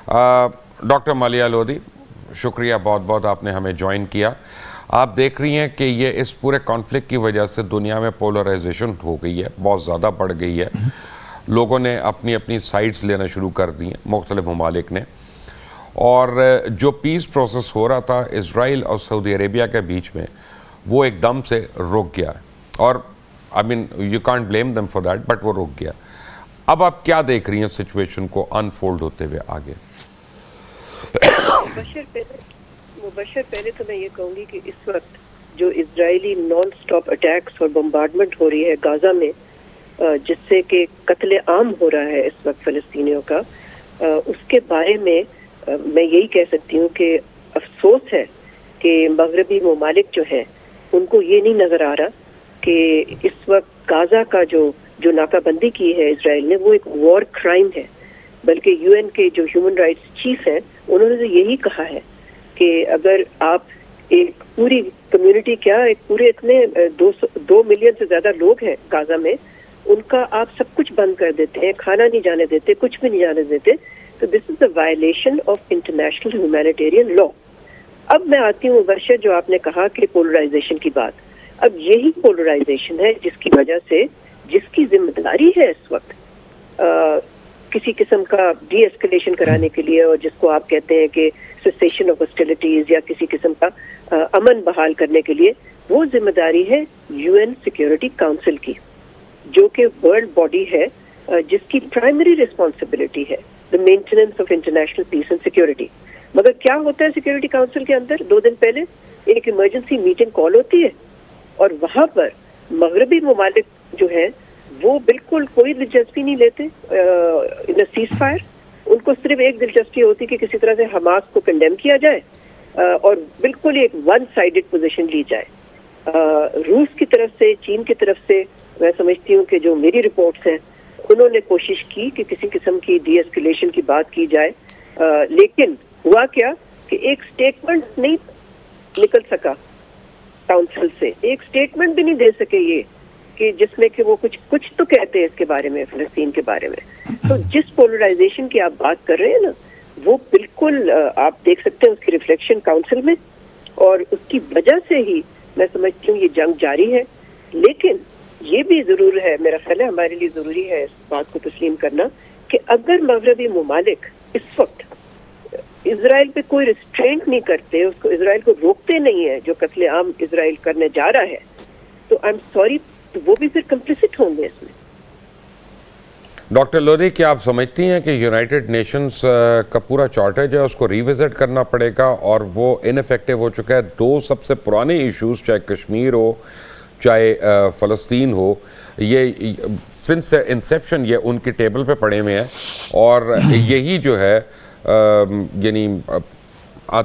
Doctor مالیہ لودھی، شکریہ بہت بہت آپ نے ہمیں جوائن کیا. آپ دیکھ رہی ہیں کہ یہ اس پورے کانفلکٹ کی وجہ سے دنیا میں پولرائزیشن ہو گئی ہے، بہت زیادہ بڑھ گئی ہے. لوگوں نے اپنی اپنی سائڈز لینا شروع کر دی ہیں، مختلف ممالک نے. اور جو پیس پروسیس ہو رہا تھا اسرائیل اور سعودی عربیہ کے بیچ میں، وہ ایک دم سے رک گیا. اور I mean you can't blame them for that, but وہ رک گیا. اب آپ کیا دیکھ رہی ہیں سچویشن کو انفولڈ ہوتے ہوئے آگے؟ مبشر پہلے تو میں یہ کہوں گی کہ اس وقت جو اسرائیلی نان سٹاپ اٹیکس اور بمبارڈمنٹ ہو رہی ہے غازہ میں، جس سے کہ قتل عام ہو رہا ہے اس وقت فلسطینیوں کا، اس کے بارے میں میں یہی کہہ سکتی ہوں کہ افسوس ہے کہ مغربی ممالک جو ہیں ان کو یہ نہیں نظر آ رہا کہ اس وقت غازہ کا جو ناکہ بندی کی ہے اسرائیل نے، وہ ایک وار کرائم ہے. بلکہ یو این کے جو ہیومن رائٹس چیف ہیں انہوں نے تو یہی کہا ہے کہ اگر آپ ایک پوری کمیونٹی، کیا ایک پورے اتنے 2 ملین سے زیادہ لوگ ہیں غازہ میں، ان کا آپ سب کچھ بند کر دیتے ہیں، کھانا نہیں جانے دیتے، کچھ بھی نہیں جانے دیتے، تو this is the violation of international humanitarian law. اب میں آتی ہوں مبشر، جو آپ نے کہا کہ پولرائزیشن کی بات، اب یہی پولرائزیشن ہے جس کی وجہ سے، جس کی ذمہ داری ہے اس وقت کسی قسم کا ڈی ایسکلیشن کرانے کے لیے، اور جس کو آپ کہتے ہیں کہ سیسیشن آف ہاسٹیلٹیز یا کسی قسم کا امن بحال کرنے کے لیے، وہ ذمہ داری ہے یو این سیکیورٹی کاؤنسل کی، جو کہ ورلڈ باڈی ہے جس کی پرائمری رسپانسبلٹی ہے the maintenance of international peace and security. مگر کیا ہوتا ہے سیکیورٹی کاؤنسل کے اندر؟ 2 دن پہلے ایک ایمرجنسی میٹنگ کال ہوتی ہے، اور وہاں پر مغربی ممالک جو ہیں وہ بالکل کوئی دلچسپی نہیں لیتے ان سیز فائر. ان کو صرف ایک دلچسپی ہوتی کہ کسی طرح سے حماس کو کنڈیم کیا جائے اور بالکل ایک ون سائیڈڈ پوزیشن لی جائے. روس کی طرف سے، چین کی طرف سے، میں سمجھتی ہوں کہ جو میری رپورٹس ہیں انہوں نے کوشش کی کہ کسی قسم کی ڈی ایسکیلیشن کی بات کی جائے، لیکن ہوا کیا کہ ایک سٹیٹمنٹ نہیں نکل سکا کاؤنسل سے، ایک سٹیٹمنٹ بھی نہیں دے سکے یہ کہ جس میں کہ وہ کچھ تو کہتے ہیں اس کے بارے میں، فلسطین کے بارے میں. تو جس پولرائزیشن کی آپ بات کر رہے ہیں نا، وہ بالکل آپ دیکھ سکتے ہیں اس کی ریفلیکشن کاؤنسل میں، اور اس کی وجہ سے ہی میں سمجھتی ہوں یہ جنگ جاری ہے. لیکن یہ بھی ضرور ہے، میرا خیال ہے ہمارے لیے ضروری ہے اس بات کو تسلیم کرنا کہ اگر مغربی ممالک اس وقت اسرائیل پہ کوئی ریسٹرینٹ نہیں کرتے، اس کو اسرائیل کو روکتے نہیں ہیں جو قتل عام اسرائیل کرنے جا رہا ہے، تو آئی ایم سوری، تو وہ بھی پھر کمپلیسٹ ہوں گے اس میں. ڈاکٹر لودھی، کیا آپ سمجھتی ہیں کہ یونائٹڈ نیشنز کا پورا چارٹر جو ہے اس کو ریوزٹ کرنا پڑے گا، اور وہ انفیکٹو ہو چکا ہے؟ 2 سب سے پرانے ایشوز، چاہے کشمیر ہو چاہے فلسطین ہو، یہ سنس انسیپشن یہ ان کی ٹیبل پہ پڑے ہوئے ہیں، اور یہی جو ہے یعنی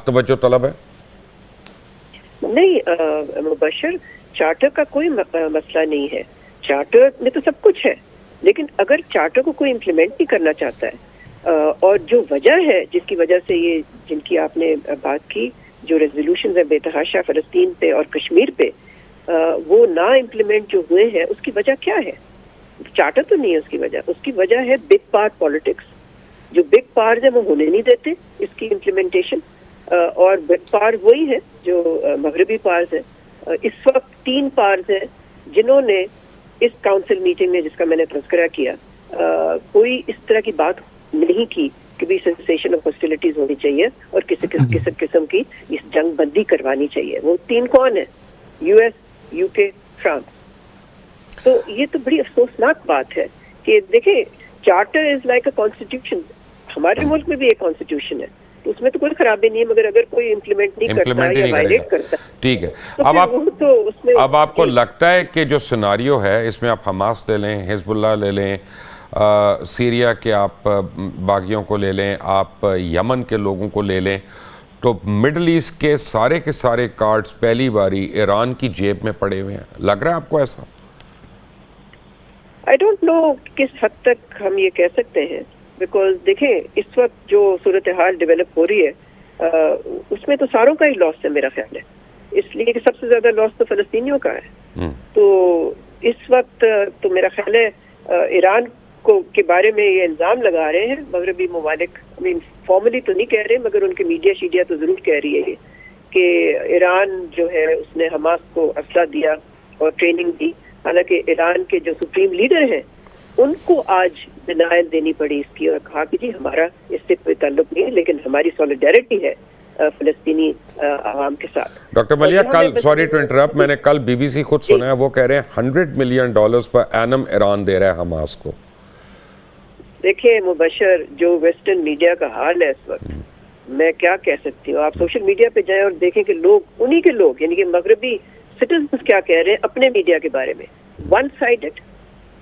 توجہ طلب ہے. نہیں مبشر، چارٹر کا کوئی مسئلہ نہیں ہے، چارٹر میں تو سب کچھ ہے، لیکن اگر چارٹر کو کوئی امپلیمنٹ نہیں کرنا چاہتا ہے، اور جو وجہ ہے جس کی وجہ سے یہ جن کی آپ نے بات کی، جو ریزولوشنز ہیں بے تحاشا فلسطین پہ اور کشمیر پہ، وہ نا امپلیمنٹ جو ہوئے ہیں، اس کی وجہ کیا ہے؟ چارٹر تو نہیں ہے اس کی وجہ، اس کی وجہ ہے بگ پاور پالیٹکس. جو بگ پاورز ہیں وہ ہونے نہیں دیتے اس کی امپلیمنٹیشن، اور بگ پاور وہی ہے جو مغربی پاورز ہیں. اس وقت 3 پاورز ہیں جنہوں نے اس کاؤنسل میٹنگ میں، جس کا میں نے تذکرہ کیا، کوئی اس طرح کی بات نہیں کی کہ بھی سیسیشن آف ہاسٹیلٹیز ہونی چاہیے اور کسی قسم کی اس جنگ بندی کروانی چاہیے. وہ 3 کون ہیں؟ یو ایس، یو کے، فرانس. تو یہ تو بڑی افسوسناک بات ہے کہ دیکھیں، charter is like a constitution. ہمارے ملک میں بھی ایک کانسٹیٹیوشن ہے، تو اس میں تو کوئی خرابی نہیں ہے، مگر اگر کوئی امپلیمنٹ نہیں کرتا یا وائلیٹ کرتا، ٹھیک ہے. اب آپ کو لگتا ہے کہ جو سیناریو ہے اس میں آپ حماس لے لیں، حزب اللہ لے لیں، سیریا کے آپ باغیوں کو لے لیں، آپ یمن کے لوگوں کو لے لیں، تو مڈل ایسٹ کے سارے کارڈز پہلی باری ایران کی جیب میں پڑے ہوئے ہیں؟ لگ رہا ہے آپ کو ایسا؟ آئی ڈونٹ نو کس حد تک ہم یہ کہہ سکتے ہیں، بیکاز دیکھیں اس وقت جو صورتحال ڈیولپ ہو رہی ہے اس میں تو ساروں کا ہی لاس ہے میرا خیال ہے، اس لیے کہ سب سے زیادہ لاس تو فلسطینیوں کا ہے. تو اس وقت تو میرا خیال ہے ایران کے بارے میں یہ الزام لگا رہے ہیں مغربی ممالک. فارملی تو نہیں کہہ رہے مگر ان کی میڈیا شیڈیا تو ضرور کہہ رہی ہے کہ ایران جو ہے اس نے حماس کو اسلحہ دیا اور ٹریننگ دی. حالانکہ ایران کے جو سپریم لیڈر ہیں ان کو آج ڈینائل دینی پڑی اس کی اور کہا کہ جی ہمارا اس سے کوئی تعلق نہیں ہے لیکن ہماری سولیڈیرٹی ہے فلسطینی عوام کے ساتھ. ڈاکٹر ملیہ کل سوری ٹو انٹرپٹ میں نے کل بی بی سی خود سنا ہے وہ کہہ رہے ہیں $100 ملین پر اینم ایران دے رہا ہے حماس کو. دیکھیں مبشر جو ویسٹرن میڈیا کا حال ہے اس وقت میں کیا کہہ سکتی ہوں. آپ سوشل میڈیا پہ جائیں اور دیکھیں کہ لوگ انہی کے لوگ یعنی کہ مغربی سٹیزنز کیا کہہ رہے ہیں اپنے میڈیا کے بارے میں. ون سائیڈڈ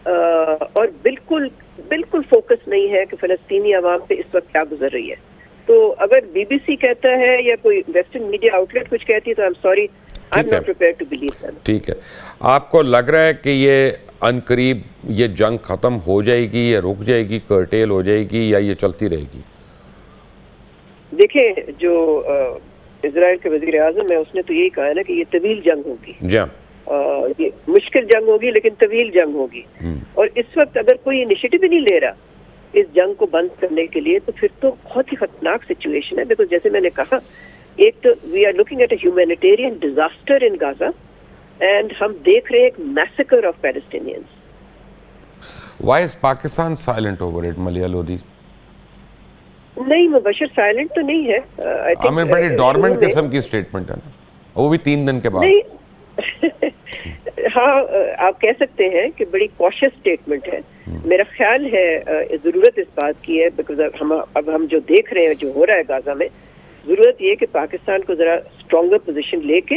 اور بالکل بالکل فوکس نہیں ہے کہ فلسطینی عوام پہ اس وقت کیا گزر رہی ہے. تو اگر بی بی سی کہتا ہے یا کوئی ویسٹرن میڈیا آؤٹ لیٹ کچھ کہتی ہے تو I am not prepared to believe that. ٹھیک ہے. آپ کو لگ رہا ہے کہ یہ عنقریب یہ جنگ ختم ہو جائے گی یا رک جائے گی کرٹیل ہو جائے گی یا یہ چلتی رہے گی؟ دیکھیں جو اسرائیل کے وزیر اعظم ہے اس نے تو یہی کہا ہے نا کہ یہ طویل جنگ ہوگی. جی ہاں یہ مشکل جنگ ہوگی لیکن طویل جنگ ہوگی. اور اس وقت اگر کوئی انیشیٹو بھی نہیں لے رہا اس جنگ کو بند کرنے کے لیے تو پھر تو بہت ہی خطرناک سچویشن ہے. بیکاز جیسے میں نے کہا ایک تو we are looking at a humanitarian disaster in Gaza and ہم دیکھ رہے ہیں ایک massacre of Palestinians. Why is Pakistan silent over it Maleeha Lodhi? نہیں مبشر سائلنٹ تو نہیں ہے. ہمیں بڑی ڈورمنٹ قسم کی سٹیٹمنٹ ہے نا وہ بھی 3 دن کے بعد. ہاں آپ کہہ سکتے ہیں کہ بڑی کوشس سٹیٹمنٹ ہے. میرا خیال ہے ضرورت اس بات کی ہے بیکاز اب ہم جو دیکھ رہے ہیں جو ہو رہا ہے غازہ میں ضرورت یہ کہ پاکستان کو ذرا اسٹرانگر پوزیشن لے کے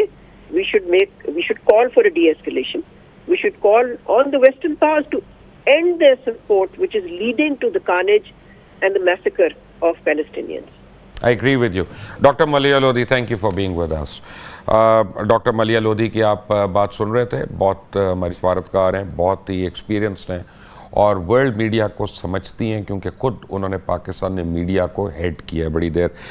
we should call for a de escalation. We should call on the western powers to end their support which is leading to the carnage and the massacre of Palestinians. I agree with you. Doctor Maleeha Lodhi thank you for being with us. Doctor Maleeha Lodhi کی آپ بات سن رہے تھے. بہت ہماری سفارتکار ہیں, بہت ہی experienced ہیں اور ورلڈ میڈیا کو سمجھتی ہیں کیونکہ خود انہوں نے پاکستان نے میڈیا کو ہیڈ کیا ہے بڑی دیر.